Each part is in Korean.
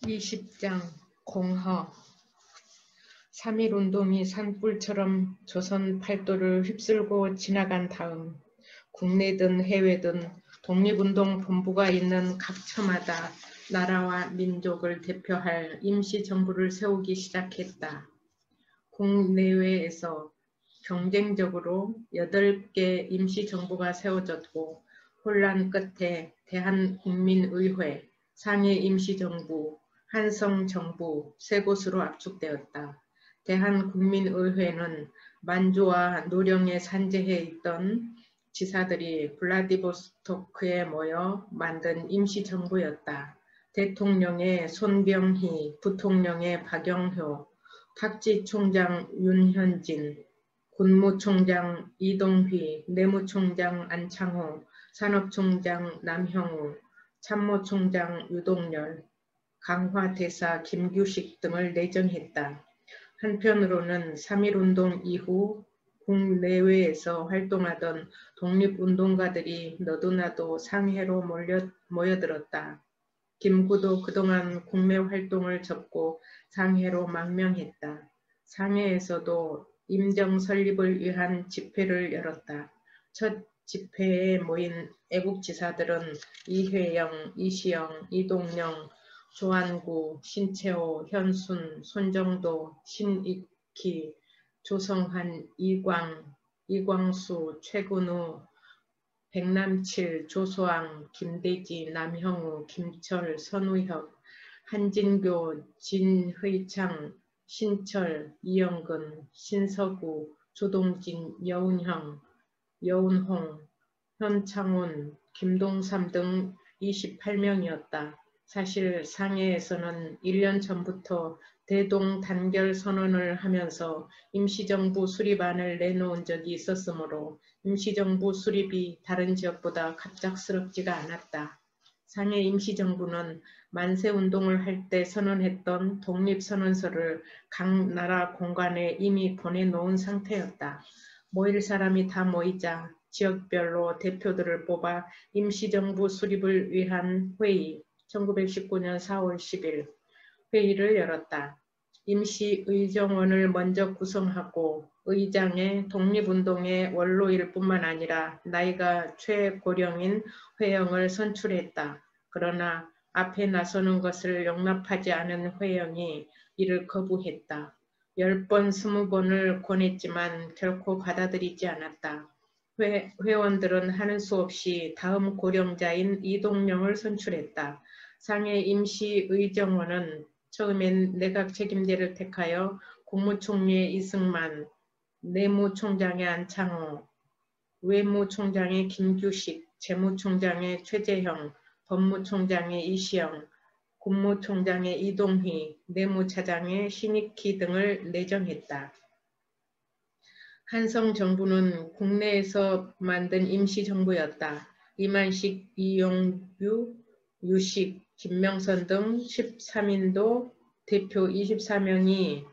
20장 공허 3.1운동이 산불처럼 조선 팔도를 휩쓸고 지나간 다음 국내든 해외든 독립운동 본부가 있는 각 처마다 나라와 민족을 대표할 임시정부를 세우기 시작했다. 국내외에서 경쟁적으로 8개 임시정부가 세워졌고 혼란 끝에 대한국민의회, 상해임시정부, 한성정부 세 곳으로 압축되었다. 대한국민의회는 만주와 노령에 산재해 있던 지사들이 블라디보스토크에 모여 만든 임시정부였다. 대통령의 손병희, 부통령의 박영효, 탁지총장 윤현진, 군무총장 이동휘, 내무총장 안창호, 산업총장 남형우, 참모총장 유동열, 강화대사 김규식 등을 내정했다. 한편으로는 3.1운동 이후 국내외에서 활동하던 독립운동가들이 너도나도 상해로 모여들었다. 김구도 그동안 국내 활동을 접고 상해로 망명했다. 상해에서도 임정 설립을 위한 집회를 열었다. 첫 집회에 모인 애국지사들은 이회영, 이시영, 이동영, 조한구, 신채호, 현순, 손정도, 신익희, 조성한, 이광수, 최근우, 백남칠, 조소왕, 김대지, 남형우, 김철, 선우혁, 한진교, 진의창, 신철, 이영근, 신서구, 조동진, 여운형, 여운홍, 현창훈, 김동삼 등 28명이었다. 사실 상해에서는 1년 전부터 대동단결 선언을 하면서 임시정부 수립안을 내놓은 적이 있었으므로 임시정부 수립이 다른 지역보다 갑작스럽지가 않았다. 상해 임시정부는 만세운동을 할 때 선언했던 독립선언서를 각 나라 공관에 이미 보내놓은 상태였다. 모일 사람이 다 모이자 지역별로 대표들을 뽑아 임시정부 수립을 위한 회의 1919년 4월 10일 회의를 열었다. 임시의정원을 먼저 구성하고 의장에 독립운동의 원로일 뿐만 아니라 나이가 최고령인 회영을 선출했다. 그러나 앞에 나서는 것을 용납하지 않은 회영이 이를 거부했다. 10번, 20번을 권했지만 결코 받아들이지 않았다. 회원들은 하는 수 없이 다음 고령자인 이동영을 선출했다. 상해 임시의정원은 처음엔 내각 책임제를 택하여 국무총리의 이승만, 내무총장의 안창호, 외무총장의 김규식, 재무총장의 최재형, 법무총장의 이시영, 국무총장의 이동휘, 내무차장의 신익희 등을 내정했다. 한성정부는 국내에서 만든 임시정부였다. 이만식, 이용규, 유식, 김명선 등 13인도 대표 24명이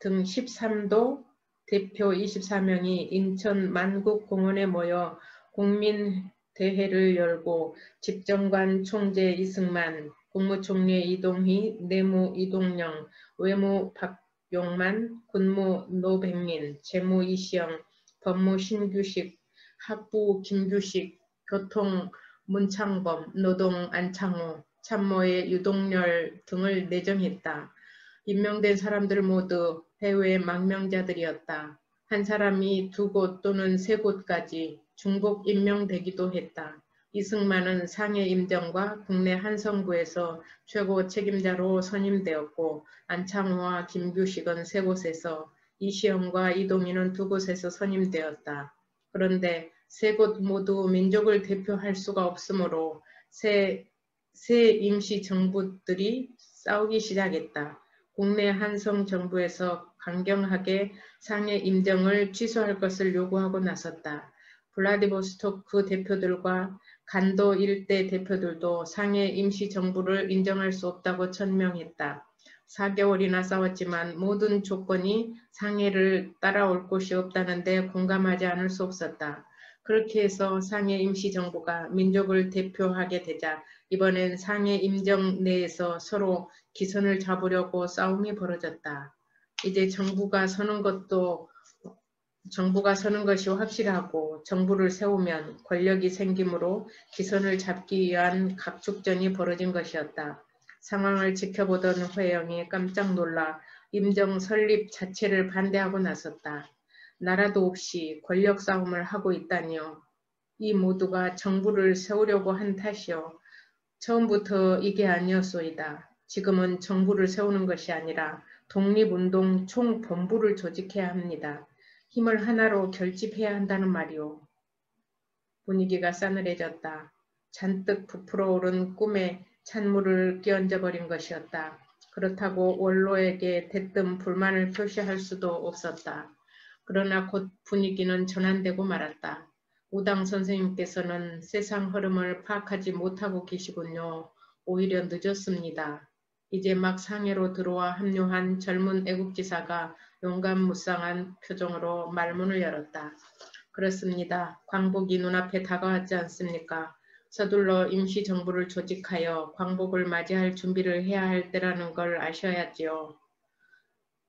등 13도 대표 24명이 인천 만국공원에 모여 국민대회를 열고 집정관 총재 이승만, 국무총리 이동휘, 내무 이동영, 외무 박용만, 군무 노백민, 재무 이시영, 법무 신규식, 학부 김규식, 교통 문창범, 노동 안창호, 참모의 유동열 등을 내정했다. 임명된 사람들 모두 해외 망명자들이었다. 한 사람이 2곳 또는 3곳까지 중복 임명되기도 했다. 이승만은 상해 임정과 국내 한성부에서 최고 책임자로 선임되었고 안창호와 김규식은 3곳에서 이시영과 이동희는 2곳에서 선임되었다. 그런데 3곳 모두 민족을 대표할 수가 없으므로 새 임시정부들이 싸우기 시작했다. 국내 한성정부에서 강경하게 상해 임정을 취소할 것을 요구하고 나섰다. 블라디보스토크 대표들과 간도 일대 대표들도 상해 임시정부를 인정할 수 없다고 천명했다. 4개월이나 싸웠지만 모든 조건이 상해를 따라올 곳이 없다는데 공감하지 않을 수 없었다. 그렇게 해서 상해 임시정부가 민족을 대표하게 되자 이번엔 상해 임정 내에서 서로 기선을 잡으려고 싸움이 벌어졌다. 이제 정부가 서는 것이 확실하고 정부를 세우면 권력이 생기므로 기선을 잡기 위한 각축전이 벌어진 것이었다. 상황을 지켜보던 회영이 깜짝 놀라 임정 설립 자체를 반대하고 나섰다. 나라도 없이 권력 싸움을 하고 있다니요. 이 모두가 정부를 세우려고 한 탓이요. 처음부터 이게 아니었소이다. 지금은 정부를 세우는 것이 아니라 독립운동 총본부를 조직해야 합니다. 힘을 하나로 결집해야 한다는 말이오. 분위기가 싸늘해졌다. 잔뜩 부풀어 오른 꿈에 찬물을 끼얹어 버린 것이었다. 그렇다고 원로에게 대뜸 불만을 표시할 수도 없었다. 그러나 곧 분위기는 전환되고 말았다. 우당 선생님께서는 세상 흐름을 파악하지 못하고 계시군요. 오히려 늦었습니다. 이제 막 상해로 들어와 합류한 젊은 애국지사가 용감무쌍한 표정으로 말문을 열었다. 그렇습니다. 광복이 눈앞에 다가왔지 않습니까? 서둘러 임시정부를 조직하여 광복을 맞이할 준비를 해야 할 때라는 걸 아셔야지요.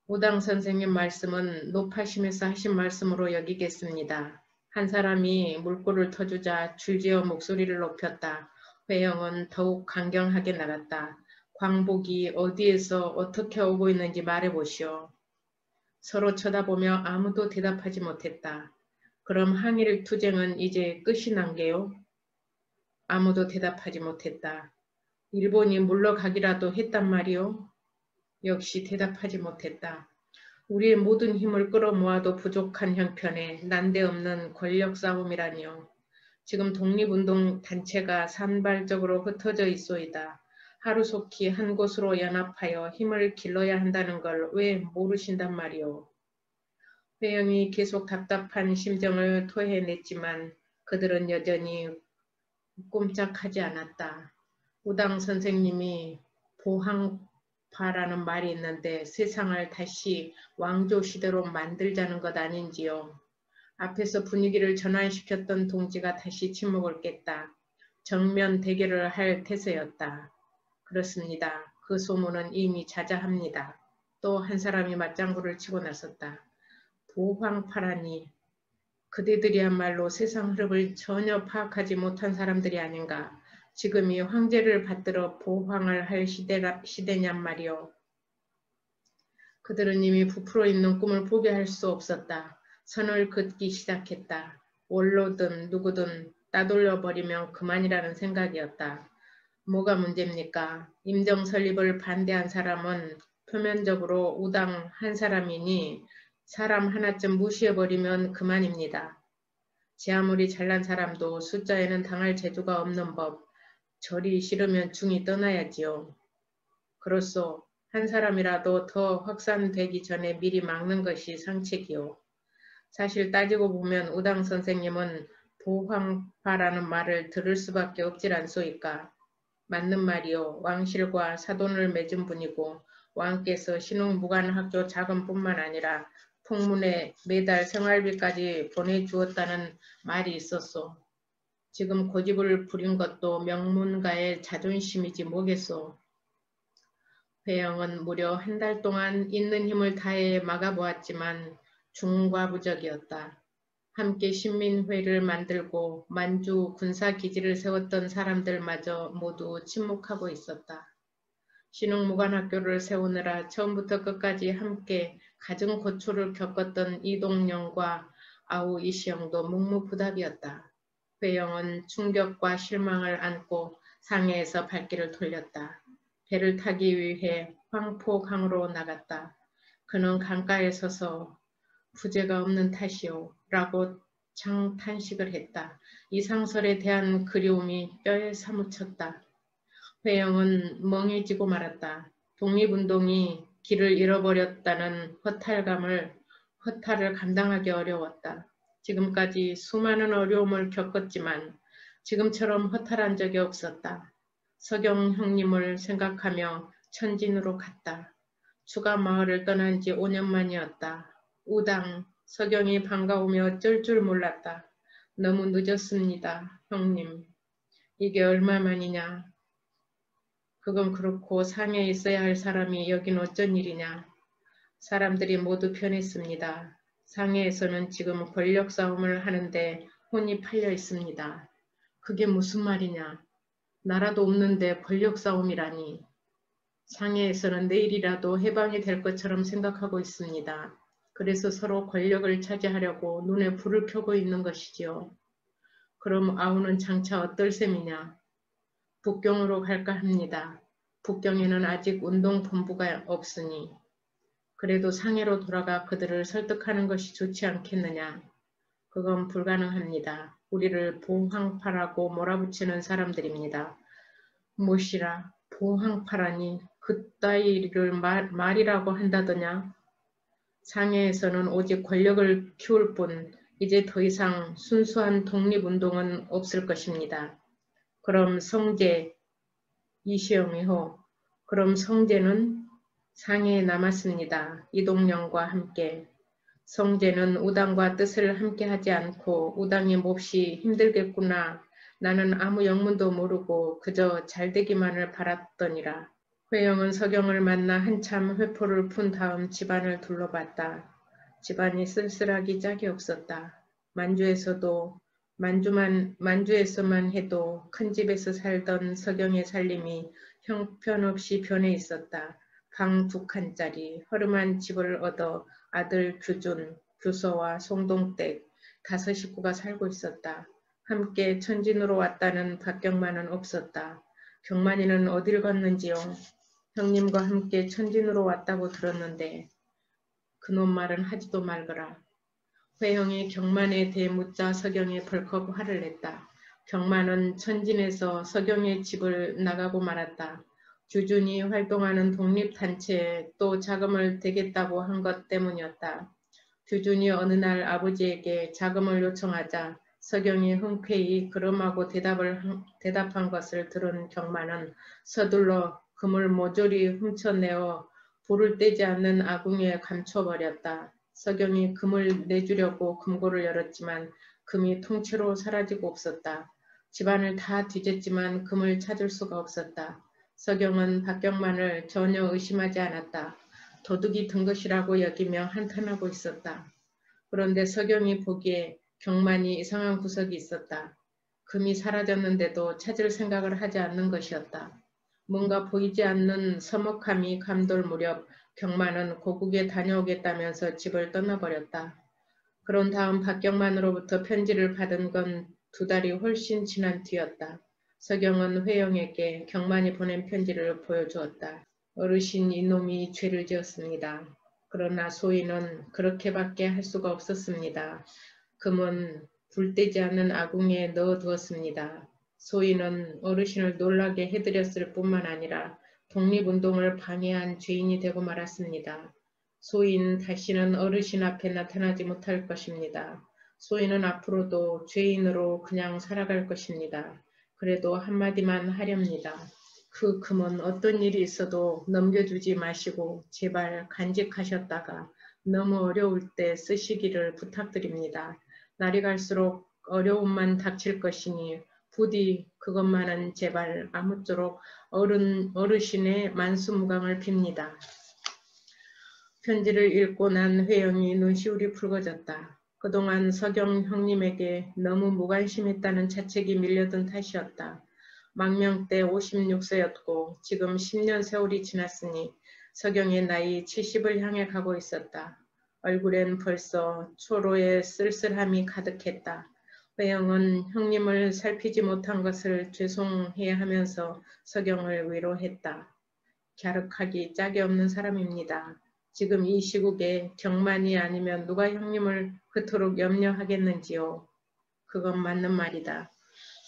우당 선생님 말씀은 높아심에서 하신 말씀으로 여기겠습니다. 한 사람이 물꼬를 터주자 줄지어 목소리를 높였다. 회영은 더욱 강경하게 나갔다. 광복이 어디에서 어떻게 오고 있는지 말해보시오. 서로 쳐다보며 아무도 대답하지 못했다. 그럼 항일 투쟁은 이제 끝이 난 게요? 아무도 대답하지 못했다. 일본이 물러가기라도 했단 말이오? 역시 대답하지 못했다. 우리의 모든 힘을 끌어모아도 부족한 형편에 난데없는 권력 싸움이라니요. 지금 독립운동 단체가 산발적으로 흩어져 있소이다. 하루속히 한 곳으로 연합하여 힘을 길러야 한다는 걸 왜 모르신단 말이오. 회영이 계속 답답한 심정을 토해냈지만 그들은 여전히 꼼짝하지 않았다. 우당 선생님이 보항파라는 말이 있는데 세상을 다시 왕조 시대로 만들자는 것 아닌지요. 앞에서 분위기를 전환시켰던 동지가 다시 침묵을 깼다. 정면 대결을 할 태세였다. 그렇습니다. 그 소문은 이미 자자합니다. 또 한 사람이 맞장구를 치고 나섰다. 보황파라니 그대들이야말로 세상 흐름을 전혀 파악하지 못한 사람들이 아닌가. 지금이 황제를 받들어 보황을 할 시대냔 말이오. 그들은 이미 부풀어 있는 꿈을 포기할 수 없었다. 선을 긋기 시작했다. 원로든 누구든 따돌려버리면 그만이라는 생각이었다. 뭐가 문제입니까? 임정 설립을 반대한 사람은 표면적으로 우당 한 사람이니 사람 하나쯤 무시해버리면 그만입니다. 제 아무리 잘난 사람도 숫자에는 당할 재주가 없는 법. 절이 싫으면 중이 떠나야지요. 그렇소. 한 사람이라도 더 확산되기 전에 미리 막는 것이 상책이요. 사실 따지고 보면 우당 선생님은 보황파라는 말을 들을 수밖에 없질 않소이까. 맞는 말이요. 왕실과 사돈을 맺은 분이고 왕께서 신흥무관학교 자금뿐만 아니라 풍문에 매달 생활비까지 보내주었다는 말이 있었소. 지금 고집을 부린 것도 명문가의 자존심이지 뭐겠소. 회영은 무려 한 달 동안 있는 힘을 다해 막아보았지만 중과부적이었다. 함께 신민회를 만들고 만주 군사기지를 세웠던 사람들마저 모두 침묵하고 있었다. 신흥무관학교를 세우느라 처음부터 끝까지 함께 갖은 고초를 겪었던 이동영과 아우 이시영도 묵묵부답이었다. 회영은 충격과 실망을 안고 상해에서 발길을 돌렸다. 배를 타기 위해 황포강으로 나갔다. 그는 강가에 서서 부재가 없는 탓이오 라고 장탄식을 했다. 이 상설에 대한 그리움이 뼈에 사무쳤다. 회영은 멍해지고 말았다. 독립운동이 길을 잃어버렸다는 허탈을 감당하기 어려웠다. 지금까지 수많은 어려움을 겪었지만 지금처럼 허탈한 적이 없었다. 서경 형님을 생각하며 천진으로 갔다. 추가 마을을 떠난 지 5년 만이었다. 우당, 서경이 반가우며 어쩔 줄 몰랐다. 너무 늦었습니다, 형님. 이게 얼마만이냐. 그건 그렇고 상해에 있어야 할 사람이 여긴 어쩐 일이냐. 사람들이 모두 변했습니다. 상해에서는 지금 권력 싸움을 하는데 혼이 팔려 있습니다. 그게 무슨 말이냐. 나라도 없는데 권력 싸움이라니. 상해에서는 내일이라도 해방이 될 것처럼 생각하고 있습니다. 그래서 서로 권력을 차지하려고 눈에 불을 켜고 있는 것이지요. 그럼 아우는 장차 어떨 셈이냐. 북경으로 갈까 합니다. 북경에는 아직 운동본부가 없으니. 그래도 상해로 돌아가 그들을 설득하는 것이 좋지 않겠느냐. 그건 불가능합니다. 우리를 보황파라고 몰아붙이는 사람들입니다. 무엇이라 보황파라니 그따위를 말이라고 한다더냐. 상해에서는 오직 권력을 키울 뿐 이제 더 이상 순수한 독립운동은 없을 것입니다. 그럼 성제, 이시영이호, 그럼 성제는 상해에 남았습니다. 이동영과 함께. 성제는 우당과 뜻을 함께하지 않고 우당이 몹시 힘들겠구나. 나는 아무 영문도 모르고 그저 잘되기만을 바랐더니라. 회영은 서경을 만나 한참 회포를 푼 다음 집안을 둘러봤다. 집안이 쓸쓸하기 짝이 없었다. 만주에서만 해도 큰 집에서 살던 서경의 살림이 형편없이 변해 있었다. 방 2칸짜리 허름한 집을 얻어 아들 규준, 규서와 송동댁 5 식구가 살고 있었다. 함께 천진으로 왔다는 박경만은 없었다. 경만이는 어딜 갔는지요? 형님과 함께 천진으로 왔다고 들었는데 그놈 말은 하지도 말거라. 회영이 경만에 대해 묻자 서경이 벌컥 화를 냈다. 경만은 천진에서 서경의 집을 나가고 말았다. 규준이 활동하는 독립단체에 또 자금을 대겠다고 한 것 때문이었다. 규준이 어느 날 아버지에게 자금을 요청하자 서경이 흔쾌히 그럼하고 대답한 것을 들은 경만은 서둘러 금을 모조리 훔쳐내어 불을 떼지 않는 아궁이에 감춰버렸다. 서경이 금을 내주려고 금고를 열었지만 금이 통째로 사라지고 없었다. 집안을 다 뒤졌지만 금을 찾을 수가 없었다. 서경은 박경만을 전혀 의심하지 않았다. 도둑이 든 것이라고 여기며 한탄하고 있었다. 그런데 서경이 보기에 경만이 이상한 구석이 있었다. 금이 사라졌는데도 찾을 생각을 하지 않는 것이었다. 뭔가 보이지 않는 서먹함이 감돌 무렵 경만은 고국에 다녀오겠다면서 집을 떠나버렸다. 그런 다음 박경만으로부터 편지를 받은 건 2달이 훨씬 지난 뒤였다. 서경은 회영에게 경만이 보낸 편지를 보여주었다. 어르신 이놈이 죄를 지었습니다. 그러나 소인은 그렇게밖에 할 수가 없었습니다. 금은 불 떼지 않는 아궁이에 넣어두었습니다. 소인은 어르신을 놀라게 해드렸을 뿐만 아니라 독립운동을 방해한 죄인이 되고 말았습니다. 소인 다시는 어르신 앞에 나타나지 못할 것입니다. 소인은 앞으로도 죄인으로 그냥 살아갈 것입니다. 그래도 한마디만 하렵니다. 그 금은 어떤 일이 있어도 넘겨주지 마시고 제발 간직하셨다가 너무 어려울 때 쓰시기를 부탁드립니다. 날이 갈수록 어려움만 닥칠 것이니 부디 그것만은 제발 아무쪼록 어르신의 만수무강을 빕니다. 편지를 읽고 난 회영이 눈시울이 붉어졌다. 그동안 서경 형님에게 너무 무관심했다는 자책이 밀려든 탓이었다. 망명 때 56세였고 지금 10년 세월이 지났으니 서경의 나이 70을 향해 가고 있었다. 얼굴엔 벌써 초로의 쓸쓸함이 가득했다. 회영은 형님을 살피지 못한 것을 죄송해하면서 서경을 위로했다. 갸륵하기 짝이 없는 사람입니다. 지금 이 시국에 경만이 아니면 누가 형님을 그토록 염려하겠는지요. 그건 맞는 말이다.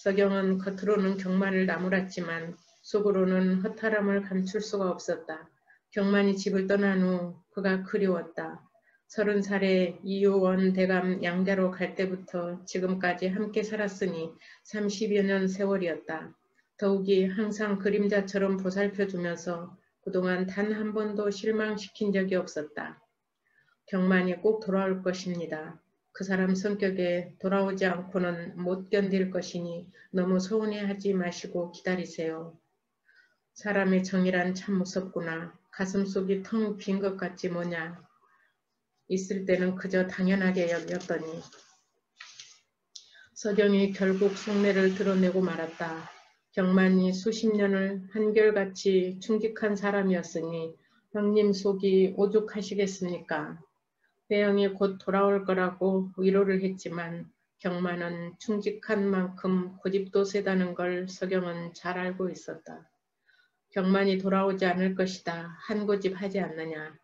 서경은 겉으로는 경만을 나무랐지만 속으로는 허탈함을 감출 수가 없었다. 경만이 집을 떠난 후 그가 그리웠다. 30살에 이효원 대감 양자로 갈 때부터 지금까지 함께 살았으니 30여 년 세월이었다. 더욱이 항상 그림자처럼 보살펴주면서 그동안 단 한 번도 실망시킨 적이 없었다. 경만이 꼭 돌아올 것입니다. 그 사람 성격에 돌아오지 않고는 못 견딜 것이니 너무 서운해하지 마시고 기다리세요. 사람의 정이란 참 무섭구나. 가슴속이 텅 빈 것 같지 뭐냐. 있을 때는 그저 당연하게 여겼더니 서경이 결국 속내를 드러내고 말았다. 경만이 수십 년을 한결같이 충직한 사람이었으니 형님 속이 오죽하시겠습니까? 회영이 곧 돌아올 거라고 위로를 했지만 경만은 충직한 만큼 고집도 세다는 걸 서경은 잘 알고 있었다. 경만이 돌아오지 않을 것이다. 한 고집 하지 않느냐.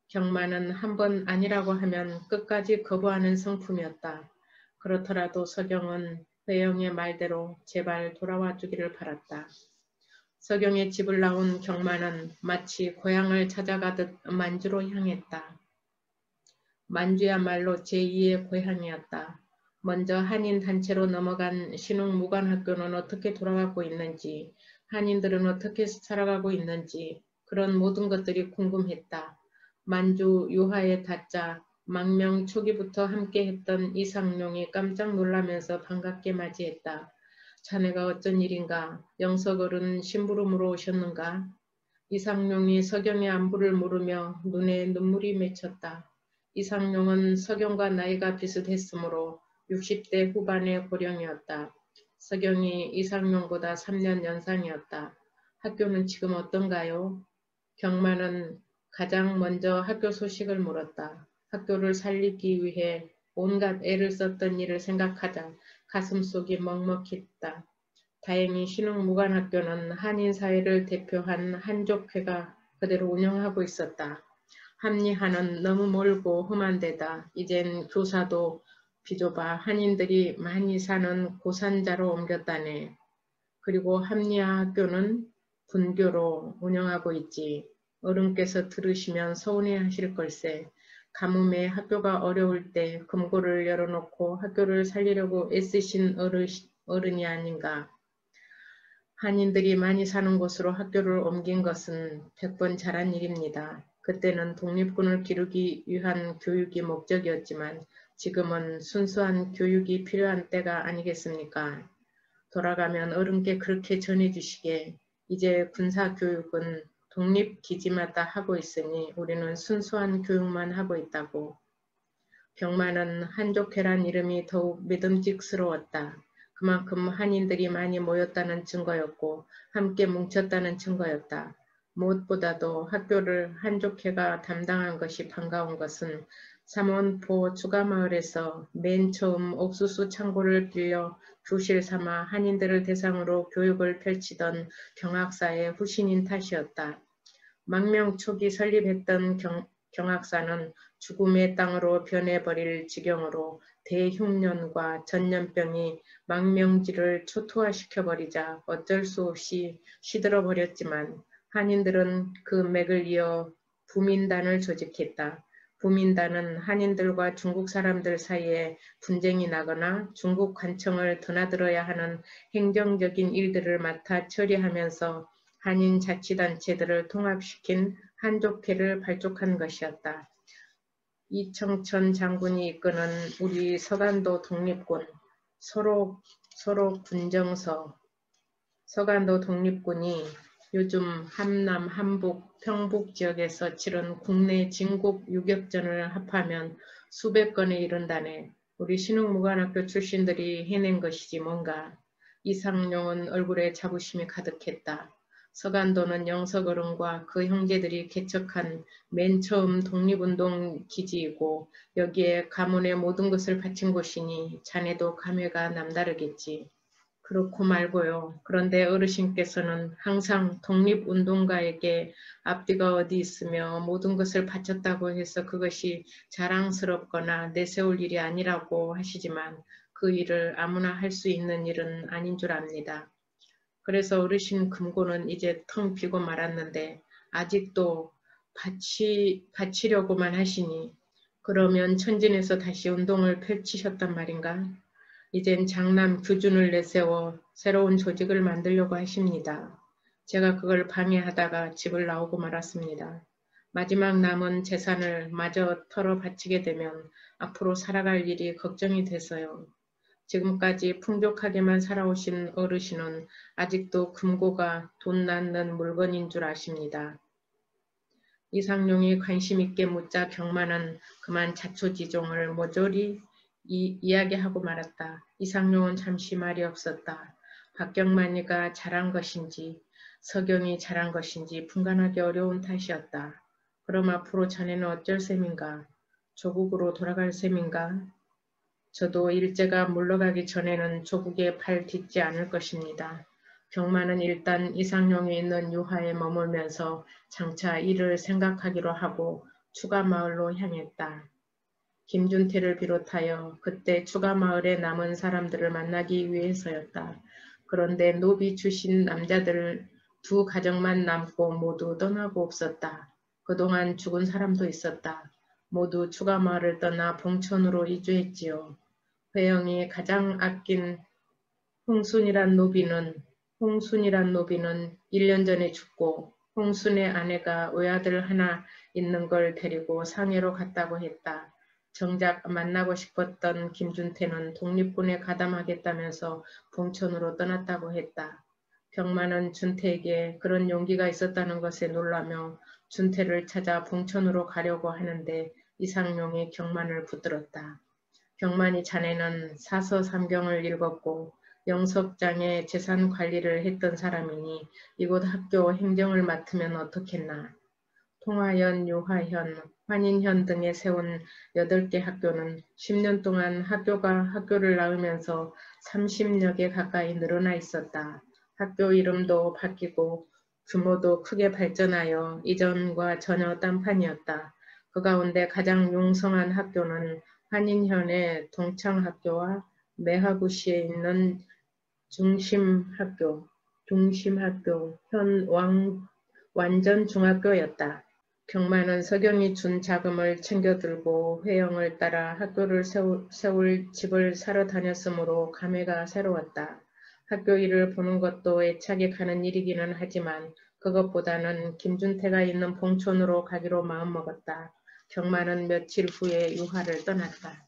경만은 한 번 아니라고 하면 끝까지 거부하는 성품이었다. 그렇더라도 서경은 회영의 말대로 제발 돌아와 주기를 바랐다. 서경의 집을 나온 경만은 마치 고향을 찾아가듯 만주로 향했다. 만주야말로 제2의 고향이었다. 먼저 한인 단체로 넘어간 신흥무관학교는 어떻게 돌아가고 있는지, 한인들은 어떻게 살아가고 있는지 그런 모든 것들이 궁금했다. 만주 유화의 다짜 망명 초기부터 함께했던 이상룡이 깜짝 놀라면서 반갑게 맞이했다. 자네가 어쩐 일인가? 영석어른 심부름으로 오셨는가? 이상룡이 서경의 안부를 물으며 눈에 눈물이 맺혔다. 이상룡은 서경과 나이가 비슷했으므로 60대 후반의 고령이었다. 서경이 이상룡보다 3년 연상이었다. 학교는 지금 어떤가요? 경만은 가장 먼저 학교 소식을 물었다. 학교를 살리기 위해 온갖 애를 썼던 일을 생각하자 가슴속이 먹먹했다. 다행히 신흥무관학교는 한인사회를 대표한 한족회가 그대로 운영하고 있었다. 합리화는 너무 멀고 험한 데다 이젠 교사도 비좁아 한인들이 많이 사는 고산자로 옮겼다네. 그리고 합리화학교는 분교로 운영하고 있지. 어른께서 들으시면 서운해하실 걸세. 가뭄에 학교가 어려울 때 금고를 열어놓고 학교를 살리려고 애쓰신 어른이 아닌가. 한인들이 많이 사는 곳으로 학교를 옮긴 것은 100번 잘한 일입니다. 그때는 독립군을 기르기 위한 교육이 목적이었지만 지금은 순수한 교육이 필요한 때가 아니겠습니까? 돌아가면 어른께 그렇게 전해주시게 이제 군사교육은 독립기지마다 하고 있으니 우리는 순수한 교육만 하고 있다고. 경만은 한족회란 이름이 더욱 믿음직스러웠다. 그만큼 한인들이 많이 모였다는 증거였고 함께 뭉쳤다는 증거였다. 무엇보다도 학교를 한족회가 담당한 것이 반가운 것은 삼원포 추가마을에서 맨 처음 옥수수 창고를 빌려 교실 삼아 한인들을 대상으로 교육을 펼치던 경학사의 후신인 탓이었다. 망명 초기 설립했던 경학사는 죽음의 땅으로 변해버릴 지경으로 대흉년과 전염병이 망명지를 초토화시켜버리자 어쩔 수 없이 시들어버렸지만 한인들은 그 맥을 이어 부민단을 조직했다. 부민단은 한인들과 중국 사람들 사이에 분쟁이 나거나 중국 관청을 드나들어야 하는 행정적인 일들을 맡아 처리하면서 한인 자치단체들을 통합시킨 한족회를 발족한 것이었다. 이청천 장군이 이끄는 우리 서간도 독립군, 서로 군정서, 서간도 독립군이 요즘 함남, 함북, 평북 지역에서 치른 국내 진국 유격전을 합하면 수백 건에 이른다네. 우리 신흥무관학교 출신들이 해낸 것이지 뭔가. 이상룡은 얼굴에 자부심이 가득했다. 서간도는 영석어른과 그 형제들이 개척한 맨 처음 독립운동 기지이고 여기에 가문의 모든 것을 바친 곳이니 자네도 감회가 남다르겠지. 그렇고 말고요. 그런데 어르신께서는 항상 독립운동가에게 앞뒤가 어디 있으며 모든 것을 바쳤다고 해서 그것이 자랑스럽거나 내세울 일이 아니라고 하시지만 그 일을 아무나 할 수 있는 일은 아닌 줄 압니다. 그래서 어르신 금고는 이제 텅 비고 말았는데 아직도 바치려고만 하시니 그러면 천진에서 다시 운동을 펼치셨단 말인가? 이젠 장남 규준을 내세워 새로운 조직을 만들려고 하십니다. 제가 그걸 방해하다가 집을 나오고 말았습니다. 마지막 남은 재산을 마저 털어 바치게 되면 앞으로 살아갈 일이 걱정이 돼서요. 지금까지 풍족하게만 살아오신 어르신은 아직도 금고가 돈 낳는 물건인 줄 아십니다. 이상룡이 관심 있게 묻자 경만은 그만 자초지종을 모조리 이야기하고 말았다. 이상룡은 잠시 말이 없었다. 박경만이가 잘한 것인지 서경이 잘한 것인지 분간하기 어려운 탓이었다. 그럼 앞으로 자네는 어쩔 셈인가? 조국으로 돌아갈 셈인가? 저도 일제가 물러가기 전에는 조국에 발 딛지 않을 것입니다. 경만은 일단 이상룡이 있는 유화에 머물면서 장차 이를 생각하기로 하고 추가마을로 향했다. 김준태를 비롯하여 그때 추가마을에 남은 사람들을 만나기 위해서였다. 그런데 노비 출신 남자들 두 가정만 남고 모두 떠나고 없었다. 그동안 죽은 사람도 있었다. 모두 추가마을을 떠나 봉천으로 이주했지요. 회영이 가장 아낀 홍순이란 노비는 1년 전에 죽고 홍순의 아내가 외아들 하나 있는 걸 데리고 상해로 갔다고 했다. 정작 만나고 싶었던 김준태는 독립군에 가담하겠다면서 봉천으로 떠났다고 했다. 경만은 준태에게 그런 용기가 있었다는 것에 놀라며 준태를 찾아 봉천으로 가려고 하는데 이상룡이 경만을 붙들었다. 경만이 자네는 사서삼경을 읽었고 영석장의 재산 관리를 했던 사람이니 이곳 학교 행정을 맡으면 어떻겠나. 통화현, 유화현, 환인현 등에 세운 8개 학교는 10년 동안 학교를 낳으면서 30여 개 가까이 늘어나 있었다. 학교 이름도 바뀌고 규모도 크게 발전하여 이전과 전혀 딴판이었다. 그 가운데 가장 융성한 학교는 환인현의 동창학교와 매화구시에 있는 중심학교, 현 완전중학교였다. 경만은 서경이 준 자금을 챙겨들고 회영을 따라 학교를 세울 집을 사러 다녔으므로 감회가 새로웠다. 학교 일을 보는 것도 애착이 가는 일이기는 하지만 그것보다는 김준태가 있는 봉천으로 가기로 마음먹었다. 경만은 며칠 후에 유화를 떠났다.